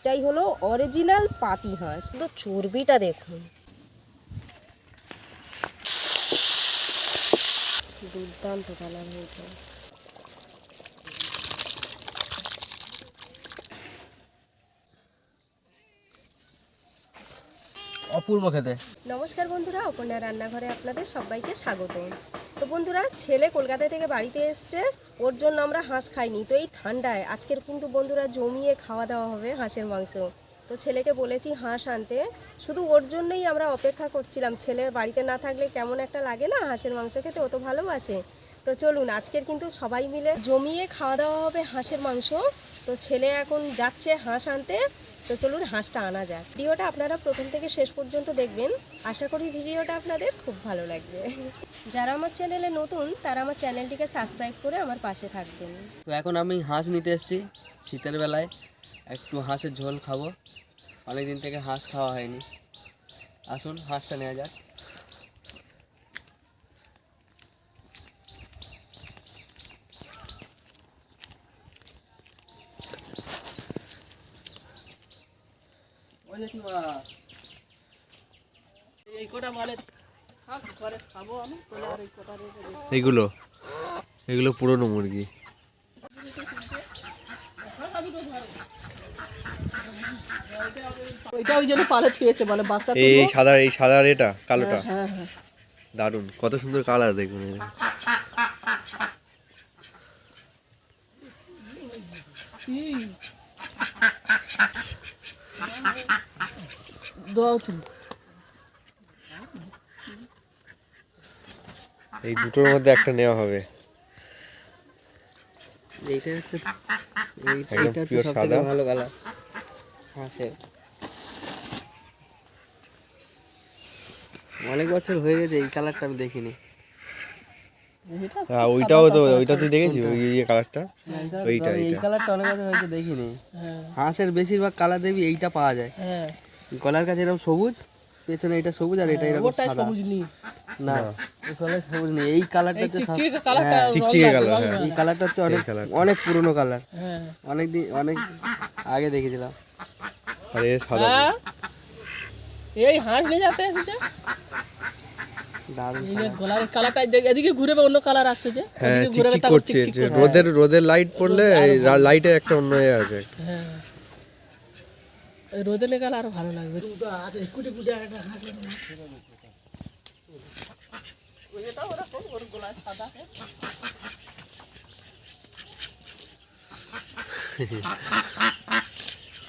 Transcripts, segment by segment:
এইটাই হলো অরিজিনাল পাতি হাঁস। তো চর্বিটা দেখুন, দুর্দান্ত কালার হয়েছে। অপূর্ব খেতে। নমস্কার বন্ধুরা, অপর্ণা রান্নাঘরে আপনাদের সবাইকে স্বাগত। তো বন্ধুরা, ছেলে কলকাতা থেকে বাড়িতে এসছে, ওর জন্য আমরা হাঁস খাইনি। তো এই ঠান্ডায় আজকের কিন্তু বন্ধুরা জমিয়ে খাওয়া দাওয়া হবে হাঁসের মাংস। তো ছেলেকে বলেছি হাঁস আনতে, শুধু ওর জন্যই আমরা অপেক্ষা করছিলাম। ছেলের বাড়িতে না থাকলে কেমন একটা লাগে না হাঁসের মাংস খেতে, ও তো ভালোবাসে। তো চলুন, আজকের কিন্তু সবাই মিলে জমিয়ে খাওয়া দাওয়া হবে হাঁসের মাংস। তো ছেলে এখন যাচ্ছে হাঁস আনতে, তো চলুন হাঁসটা আনা যাক। ভিডিওটা আপনারা প্রথম থেকে শেষ পর্যন্ত দেখবেন, আশা করি ভিডিওটা আপনাদের খুব ভালো লাগবে। যারা আমার চ্যানেলে নতুন তারা আমার চ্যানেলটিকে সাবস্ক্রাইব করে আমার পাশে থাকবেন। তো এখন আমি হাঁস নিতে এসেছি, শীতের বেলায় একটু হাঁসের ঝোল খাবো। অনেক দিন থেকে হাঁস খাওয়া হয়নি, আসুন হাঁসটা নেওয়া যাক। এগুলো এগুলো পুরনো মুরগি। এই সাদা এটা কালোটা দারুন, কত সুন্দর কালার দেখুন। এই দুটোর মধ্যে একটা নেওয়া হবে। এইটা হচ্ছে সবথেকে ভালো কালার হাঁসের। অনেক বছর হয়ে গেছে এই কালারটা আমি দেখিনি। ওইটাও তো, ওইটা তুই দেখেছিস ওই কালারটা? ওইটা এই কালারটা অনেক বছর হয়েছে দেখিনি। হাঁসের বেশিরভাগ কালার দেবি এইটা পাওয়া যায়। গলার কাছে এরকম সবুজ, পেছনে এটা সবুজ, আর এটা এরকম সাদা। না এখানে সবুজ নেই, এই কালারটা হচ্ছে চিকচিকে কালার। এই কালারটা হচ্ছে অনেক পুরনো কালার, অনেক দিন অনেক আগে দেখেছিলাম। আরে সাদা এই হাঁস নিয়ে যেতে এসেছে, দারুণ গলার কালারটা এদিকে ঘুরে অন্য কালার আসতেছে, হ্যাঁ, চিকচিক করছে। রোদের লাইট পড়লে লাইটের একটা অন্য ইয়ে আছে। হ্যাঁ রোদে লেগালে আরো ভালো লাগবে।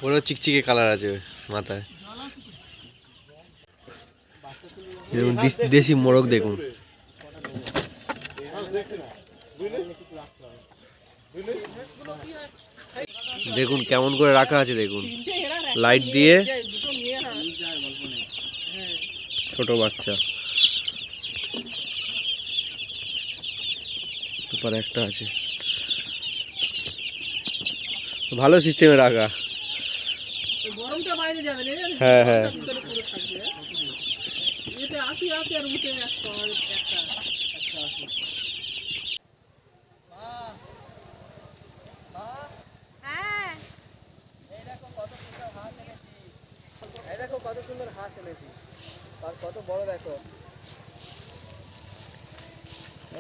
ওরও চিকচিকে কালার আছে মাথায়। দেশি মোরগ দেখুন, দেখুন কেমন করে রাখা আছে। দেখুন লাইট দিয়ে, ছোট বাচ্চা। তারপর একটা আছে, ভালো সিস্টেমে রাখা। হ্যাঁ হ্যাঁ, দেখো কত সুন্দর হাঁস এনেছি, আর কত বড় দেখো।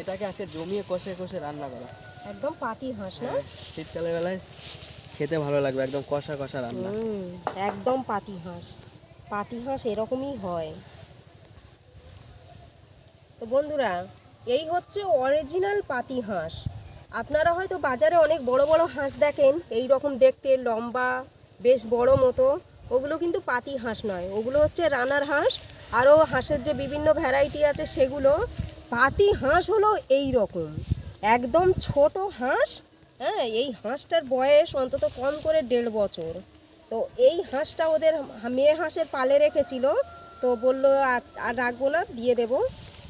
এটাকে আছে জমিয়ে কষে কষে রান্না করা, একদম পাতি হাঁস না? শীতকালের বেলায় খেতে ভালো লাগবে, একদম কষা কষা রান্না। একদম পাতি হাঁস। পাতি হাঁস এরকমই হয়। তো বন্ধুরা, এই হচ্ছে অরিজিনাল পাতি হাঁস। আপনারা হয়তো বাজারে অনেক বড় বড় হাঁস দেখেন, এই রকম দেখতে লম্বা, বেশ বড় মতো, ওগুলো কিন্তু পাতি হাঁস নয়, ওগুলো হচ্ছে রানার হাঁস। আরও হাঁসের যে বিভিন্ন ভ্যারাইটি আছে সেগুলো। পাতি হাঁস হলো এই রকম একদম ছোট হাঁস। হ্যাঁ, এই হাঁসটার বয়স অন্তত কম করে 1.5 বছর। তো এই হাঁসটা ওদের মেয়ে হাঁসের পালে রেখেছিল, তো বললো আর রাখবো না, দিয়ে দেবো।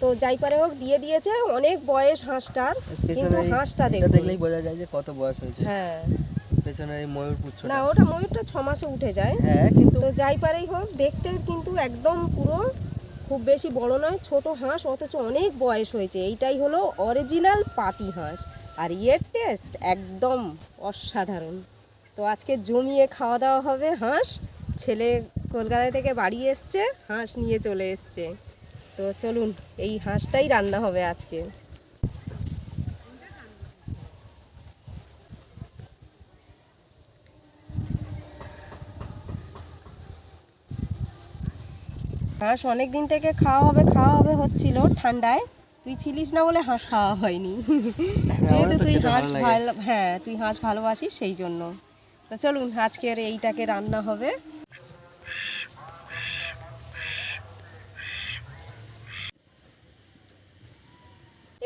তো যাই পারে হোক দিয়ে দিয়েছে। অনেক বয়স হাঁসটার, কিন্তু হাঁসটা দেখলেই বোঝা যায় যে কত বয়স হয়েছে। হ্যাঁ, পেছনের এই ময়ূর পুচ্ছটা, না ওটা ময়ূরটা 6 মাসে উঠে যায়। হ্যাঁ, কিন্তু তো যাই পারেই হোক, দেখতে কিন্তু একদম পুরো খুব বেশি বড় নয়, ছোট হাঁস, অথচ অনেক বয়স হয়েছে। এইটাই হলো অরিজিনাল পাতি হাঁস, আর এর টেস্ট একদম অসাধারণ। তো আজকে জমিয়ে খাওয়া দাওয়া হবে হাঁস। ছেলে কলকাতা থেকে বাড়ি এসছে, হাঁস নিয়ে চলে এসছে। তো চলুন এই হাঁসটাই রান্না হবে আজকে। হাঁস অনেক দিন থেকে খাওয়া হবে হচ্ছিল ঠান্ডায়, তুই ছিলিস না বলে হাঁস খাওয়া হয়নি। যেহেতু তুই হাঁস তুই হাঁস ভালোবাসিস সেই জন্য। তো চলুন আজকের এইটাকে রান্না হবে।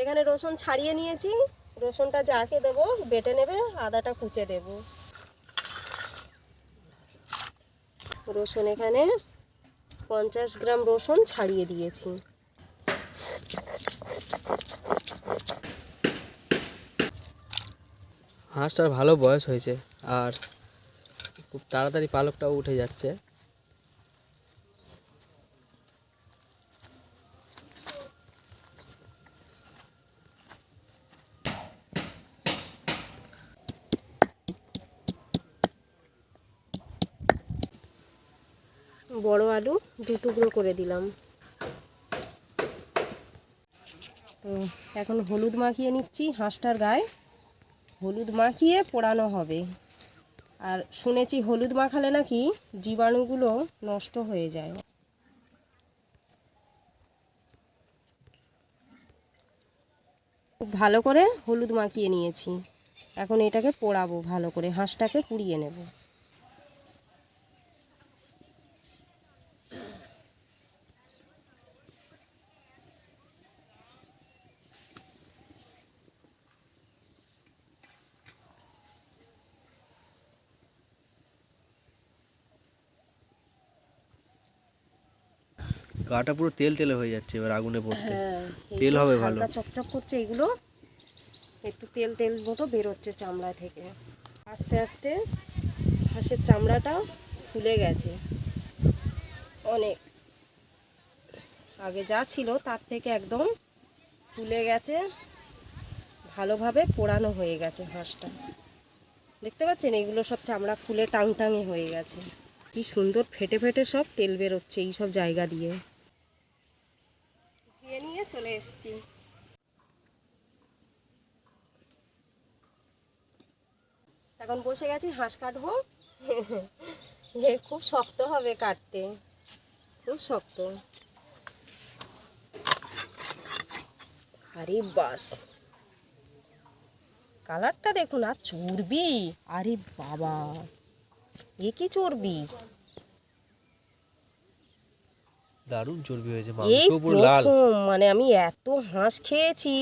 এখানে রসুন ছাড়িয়ে নিয়েছি, রসুনটা যাকে দেবো বেটে নেবে, আদাটা কুচে দেব। রসুন এখানে 50 গ্রাম রসুন ছাড়িয়ে দিয়েছি। হাঁসটার ভালো বয়স হয়েছে আর খুব তাড়াতাড়ি পালকটাও উঠে যাচ্ছে। বড় আলু 2 টুকরো করে দিলাম। তো এখন হলুদ মাখিয়ে নিচ্ছি হাঁসটার গায়ে, হলুদ মাখিয়ে পোড়ানো হবে। আর শুনেছি হলুদ মাখালে নাকি জীবাণুগুলো নষ্ট হয়ে যায়। খুব ভালো করে হলুদ মাখিয়ে নিয়েছি, এখন এটাকে পোড়াবো, ভালো করে হাঁসটাকে পুড়িয়ে নেব। গাটা পুরো তেল তেলে হয়ে যাচ্ছে এবার আগুনে পড়তে। হ্যাঁ, তেল হবে ভালো। হালকা চকচক করছে, এগুলো একটু তেল তেল মতো বেরোচ্ছে চামড়া থেকে। আস্তে আস্তে হাঁসের চামড়াটা ফুলে গেছে অনেক, আগে যা ছিল তার থেকে একদম ফুলে গেছে, ভালোভাবে পোড়ানো হয়ে গেছে হাঁসটা। দেখতে পাচ্ছেন এগুলো সব চামড়া ফুলে টাংটাঙে হয়ে গেছে। কি সুন্দর ফেটে ফেটে সব তেল বেরোচ্ছে এই সব জায়গা দিয়ে। দিয়ে নিয়ে চলে এসেছি। এখন বসে গেছি হাঁস কাটবো। খুব শক্ত হবে কাটতে, খুব শক্ত। আরে বাস, কালারটা দেখুন, আর চর্বি, আরে বাবা এ কি চর্বি! দারুণ চর্বি হয়েছে, এই মাংস পুরো লাল। প্রথম, মানে আমি এত হাঁস খেয়েছি,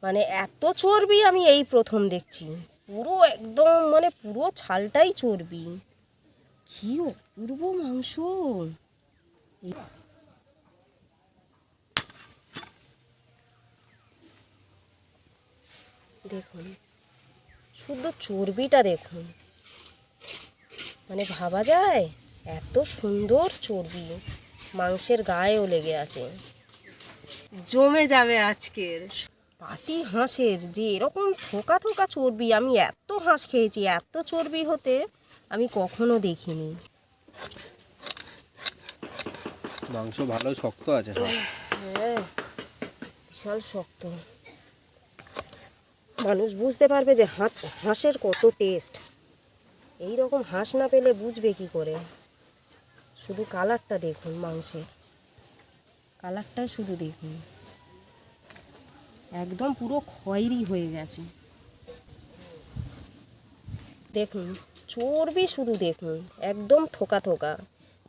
মানে এত চর্বি আমি এই প্রথম দেখছি। পুরো একদম মানে পুরো ছালটাই চর্বি, কি অপূর্ব মাংস। দেখুন শুদ্ধ চর্বিটা দেখুন, মানে ভাবা যায় এত সুন্দর চর্বি মাংসের গায়েও লেগে আছে। জমে যাবে আজকের পাতি হাঁসের যে এরকম থোকা থোকা চর্বি, আমি এত হাঁস খেয়েছি, এত চর্বি হতে আমি কখনো দেখিনি। মাংস ভালো শক্ত আছে। হ্যাঁ, বিশাল শক্ত। মানুষ বুঝতে পারবে যে হাঁসের কত টেস্ট। এই রকম হাঁস না পেলে বুঝবে কি করে? শুধু কালারটা দেখুন, মাংসের কালারটাই শুধু দেখুন, একদম পুরো খয়েরি হয়ে গেছে। দেখুন চর্বি শুধু দেখুন, একদম থোকা থোকা।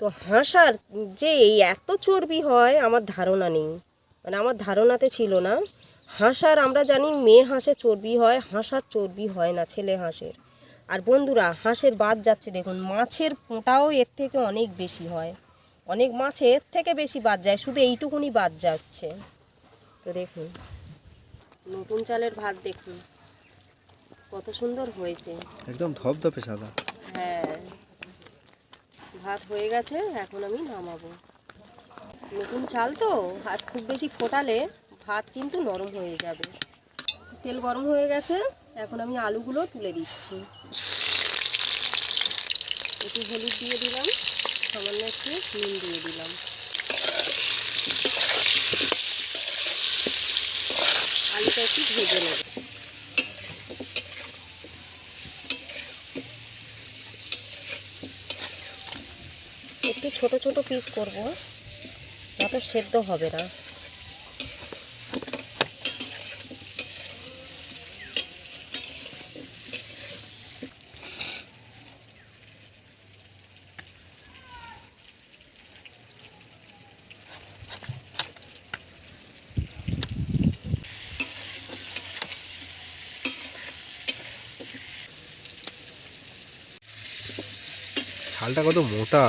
তো হাঁসার যে এই এত চর্বি হয় আমার ধারণা নেই, মানে আমার ধারণাতে ছিল না। হাঁসার আমরা জানি মেয়ে হাঁসের চর্বি হয়, হাঁসার চর্বি হয় না, ছেলে হাঁসের। আর বন্ধুরা হাঁসের বাদ যাচ্ছে দেখুন, মাছের পোঁটাও এর থেকে অনেক বেশি হয়, অনেক মাছে এর থেকে বেশি বাদ যায়, শুধু এইটুকুনি বাদ যাচ্ছে। তো দেখুন নতুন চালের ভাত দেখুন কত সুন্দর হয়েছে, একদম ধপধপে সাদা। হ্যাঁ, ভাত হয়ে গেছে, এখন আমি নামাবো। নতুন চাল তো, আর খুব বেশি ফোটালে ভাত কিন্তু নরম হয়ে যাবে। তেল গরম হয়ে গেছে, এখন আমি আলুগুলো তুলে দিচ্ছি। একটু হলুদ দিয়ে দিলাম, সামান্য একটু নুন দিয়ে দিলাম। আলুটা একটু ভেজে নেব। একটু ছোট ছোট পিস করব, যাতে সেদ্ধ হবে না। ঝালটা কত মোটা,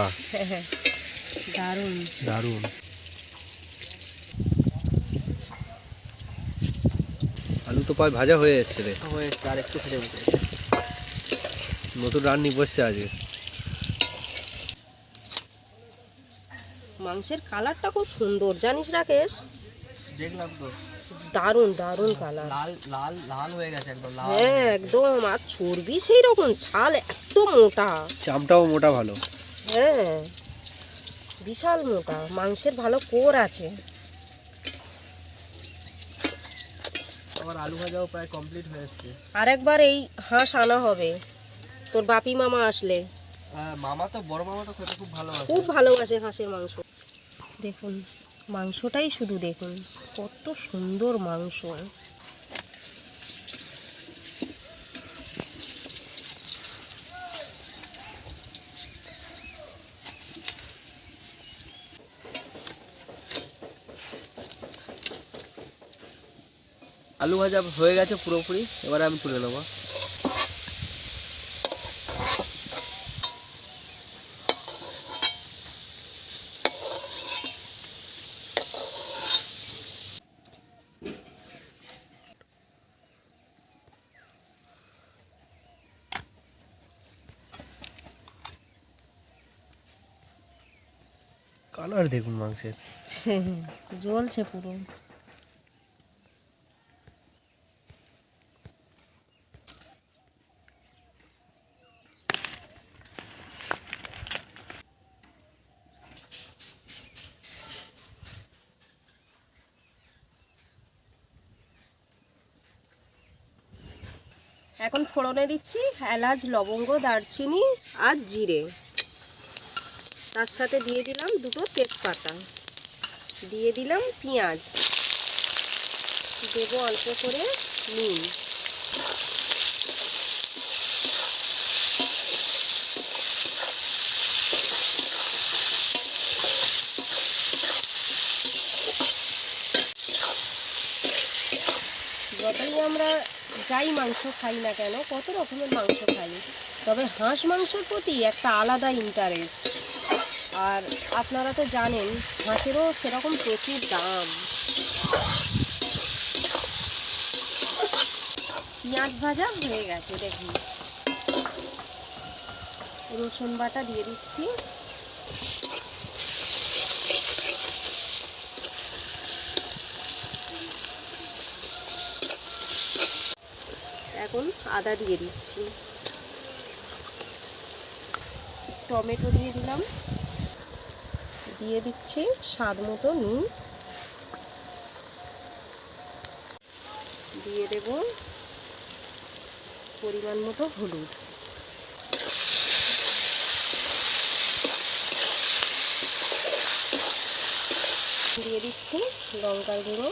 দারুণ। দারুণ। আলু তো প্রায় ভাজা হয়ে এসছে রে। হয়েছে, আর একটু ভেজে নিতে। নতুন রান্নি বসছে আজকে। মাংসের কালারটা খুব সুন্দর, জানিস রাকেশ? দেখলাম তো, দারুণ দারুণ কালার। লাল লাল লাল হয়ে গেছে একদম লাল। হ্যাঁ একদম। আর চর্বি সেই রকম, ছাল এত মোটা। চামটাও মোটা ভালো। হ্যাঁ বিশাল মোটা, মাংসের ভালো কোর আছে। আমার আলু ভাজাও প্রায় কমপ্লিট হয়ে এসছে। আরেকবার এই হাঁস আনা হবে তোর বাপি মামা আসলে। মামা তো, বড় মামা তো খেতে খুব ভালোবাসে। খুব ভালোবাসে হাঁসের মাংস। দেখুন মাংসটাই শুধু দেখুন, কত সুন্দর মাংস। আলু ভাজা হয়ে গেছে পুরোপুরি, এবারে আমি তুলে নেবো। কালার দেখুন মাংসের। জ্বলছে পুরো। এখন ফোড়নে দিচ্ছি এলাচ, লবঙ্গ, দারচিনি আর জিরে। তার সাথে দিয়ে দিলাম দুটো তেজপাতা, দিয়ে দিলাম পেঁয়াজ, দেবো অল্প করে নুন। যতই আমরা যাই মাংস খাই না কেন, কত রকমের মাংস খাই, তবে হাঁস মাংসের প্রতি একটা আলাদা ইন্টারেস্ট। আর আপনারা তো জানেন হাঁসেরও সেরকম প্রচুর দাম। পেঁয়াজ ভাজা হয়ে গেছে দেখুন, রসুন বাটা দিয়ে দিচ্ছি। এখন আদা দিয়ে দিচ্ছি, টমেটো দিয়ে দিলাম, দিয়ে দিচ্ছি স্বাদ মতো নুন, দিয়ে দেব পরিমাণ মতো হলুদ, দিয়ে দিচ্ছি লঙ্কার গুঁড়ো,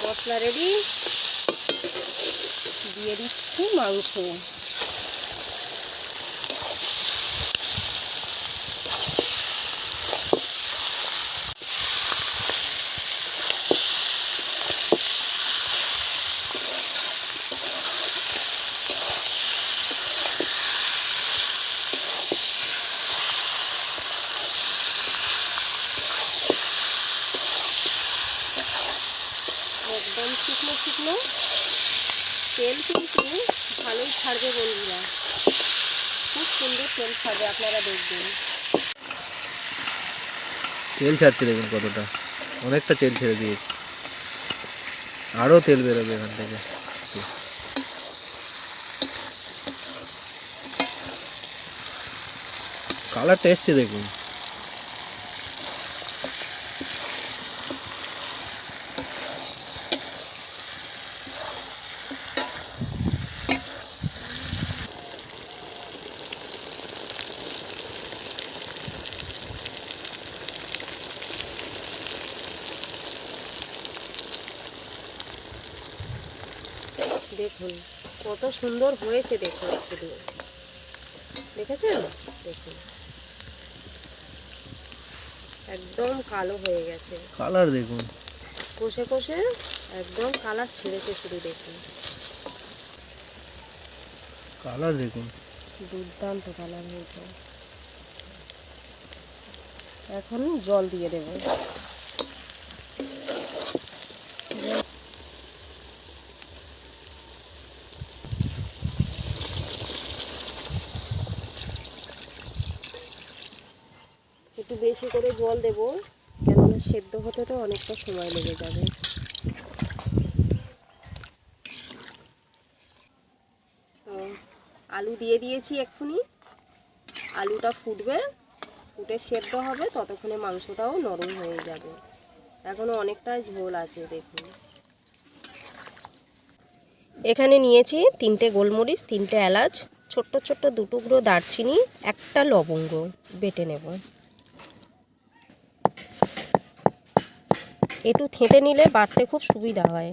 মশলা রেডি, দিয়ে দিচ্ছি মাংস। একদম শুকনো শুকনো, তেল কিন্তু ভালোই ছাড়বে বন্ধুরা, খুব সুন্দর তেল ছাড়বে, আপনারা দেখবেন। তেল ছাড়ছে দেখুন কতটা, অনেকটা তেল ছেড়ে দিয়েছে, আরও তেল বেরোবে এখান থেকে। কালারটা এসছে দেখুন। দেখুন কত সুন্দর হয়েছে, দেখুন শুধু দেখেছেন, দেখুন একদম কালো হয়ে গেছে, কালার দেখুন, কষে কষে একদম কালার ছেড়েছে, শুধু দেখুন কালার দেখুন। দুর্দান্ত কালার হয়েছে। এখন জল দিয়ে দেবো। একটু বেশি করে জল দেব, কেননা সেদ্ধ হতে তো অনেকটা সময় লেগে যাবে। তো আলু দিয়ে দিয়েছি এক্ষুনি, আলুটা ফুটবে, ফুটে সেদ্ধ হবে, ততক্ষণে মাংসটাও নরম হয়ে যাবে। এখনও অনেকটাই ঝোল আছে দেখুন। এখানে নিয়েছি 3টে গোলমরিচ, 3টে এলাচ, ছোট্ট ছোট্ট 2 টুকরো দারচিনি, 1টা লবঙ্গ বেটে নেব। একটু থেঁতে নিলে বাটতে খুব সুবিধা হয়।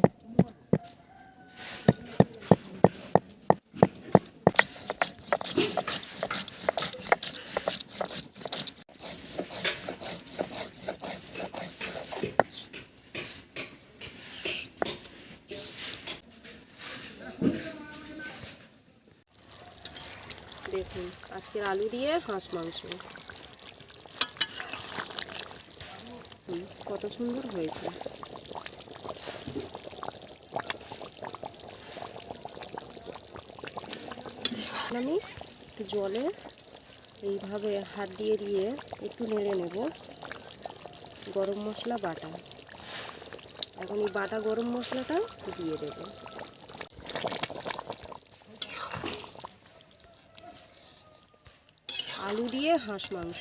দেখুন আজকের আলু দিয়ে হাঁস মাংস কত সুন্দর হয়েছে। আমি জলে এইভাবে হাত দিয়ে দিয়ে একটু নেড়ে নেব। গরম মশলা বাটা, এখন এই বাটা গরম মশলাটা দিয়ে দেব। আলু দিয়ে হাঁস মাংস।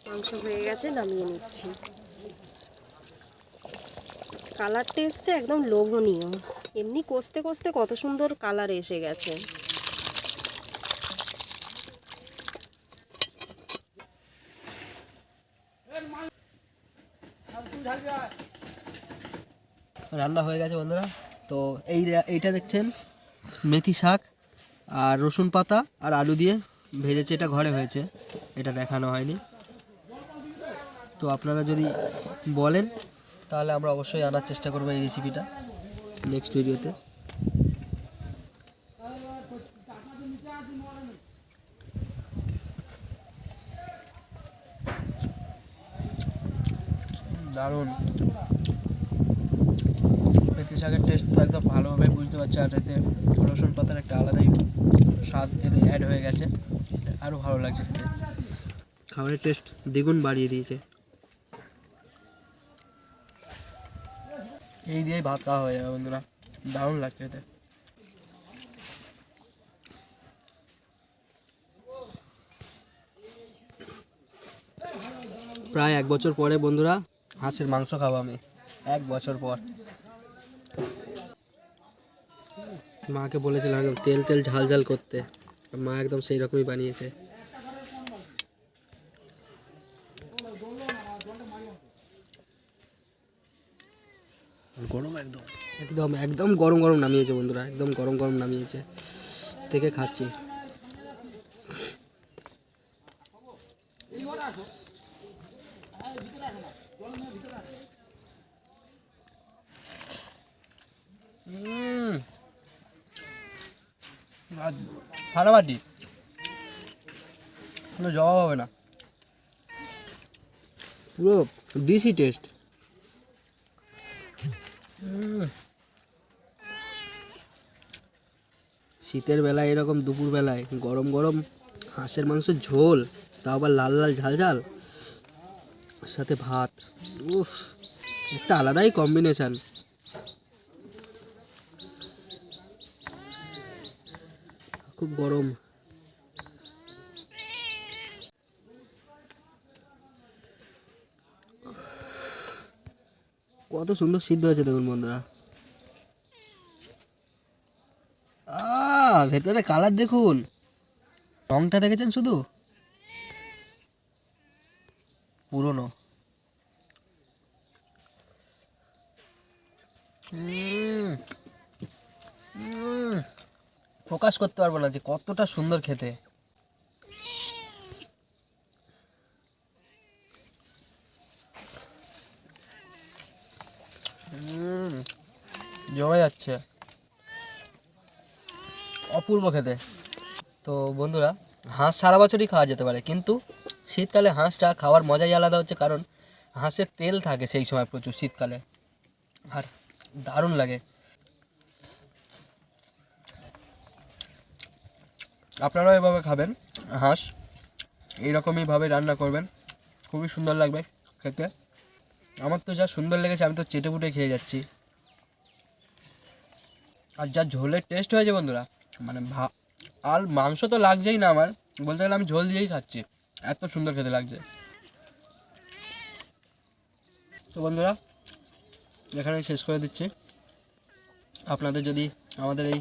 মাংস হয়ে গেছে, নামিয়ে নিচ্ছি। কালারটা এসছে একদম লোভনীয়, এমনি কষতে কষতে কত সুন্দর কালার এসে গেছে। রান্না হয়ে গেছে বন্ধুরা। তো এইটা দেখছেন মেথি শাক আর রসুন পাতা আর আলু দিয়ে ভেজেছে, এটা ঘরে হয়েছে, এটা দেখানো হয়নি। তো আপনারা যদি বলেন তাহলে আমরা অবশ্যই আনার চেষ্টা করবো এই রেসিপিটা নেক্সট ভিডিওতে। দারুণ, মেথি শাকের টেস্ট তো একদম ভালোভাবে বুঝতে পারছি, আর এতে রসুন পাতার একটা আলাদাই স্বাদ এতে অ্যাড হয়ে গেছে, আরও ভালো লাগছে খেতে, খাবারের টেস্ট দ্বিগুণ বাড়িয়ে দিয়েছে। এই দিয়েই ভাত খাওয়া হয়ে যাবে বন্ধুরা, দারুণ লাগছে এতে। প্রায় 1 বছর পরে বন্ধুরা হাঁসের মাংস খাবো আমি, 1 বছর পর। মাকে বলেছিলাম একদম তেল তেল ঝাল ঝাল করতে, মা একদম সেই রকমই বানিয়েছে। গরম একদম একদম একদম গরম গরম নামিয়েছে বন্ধুরা, একদম গরম গরম নামিয়েছে, থেকে খাচ্ছি। ফাটাফাটি, কোনো জবাব হবে না, পুরো দেশি টেস্ট। শীতের বেলায় এরকম দুপুর বেলায় গরম গরম হাঁসের মাংসের ঝোল, তাও আবার লাল লাল ঝাল ঝাল, সাথে ভাত, উফ, একটা আলাদাই কম্বিনেশন। খুব গরম। কত সুন্দর সিদ্ধ হয়েছে দেখুন বন্ধুরা। ভেতরে কালার দেখুন, রংটা দেখেছেন শুধু, পুরনো। প্রকাশ করতে পারবো না যে কতটা সুন্দর খেতে। জমে যাচ্ছে, অপূর্ব খেতে। তো বন্ধুরা, হাঁস সারা বছরই খাওয়া যেতে পারে, কিন্তু শীতকালে হাঁসটা খাওয়ার মজাই আলাদা হচ্ছে, কারণ হাঁসের তেল থাকে সেই সময় প্রচুর শীতকালে, আর দারুণ লাগে। আপনারাও এভাবে খাবেন হাঁস, এইরকমইভাবে রান্না করবেন, খুবই সুন্দর লাগবে খেতে। আমার তো যা সুন্দর লেগেছে, আমি তো চেটে পুটে খেয়ে যাচ্ছি। আর যা ঝোলের টেস্ট হয়েছে বন্ধুরা, মানে আর মাংস তো লাগছেই না, আমার বলতে গেলে আমি ঝোল দিয়েই খাচ্ছি, এত সুন্দর খেতে লাগছে। তো বন্ধুরা, এখানেই শেষ করে দিচ্ছি। আপনাদের যদি আমাদের এই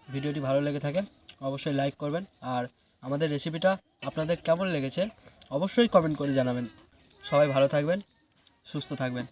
ভিডিওটি ভালো লেগে থাকে অবশ্যই লাইক করবেন, আর আমাদের রেসিপিটা আপনাদের কেমন লেগেছে অবশ্যই কমেন্ট করে জানাবেন। সবাই ভালো থাকবেন, সুস্থ থাকবেন।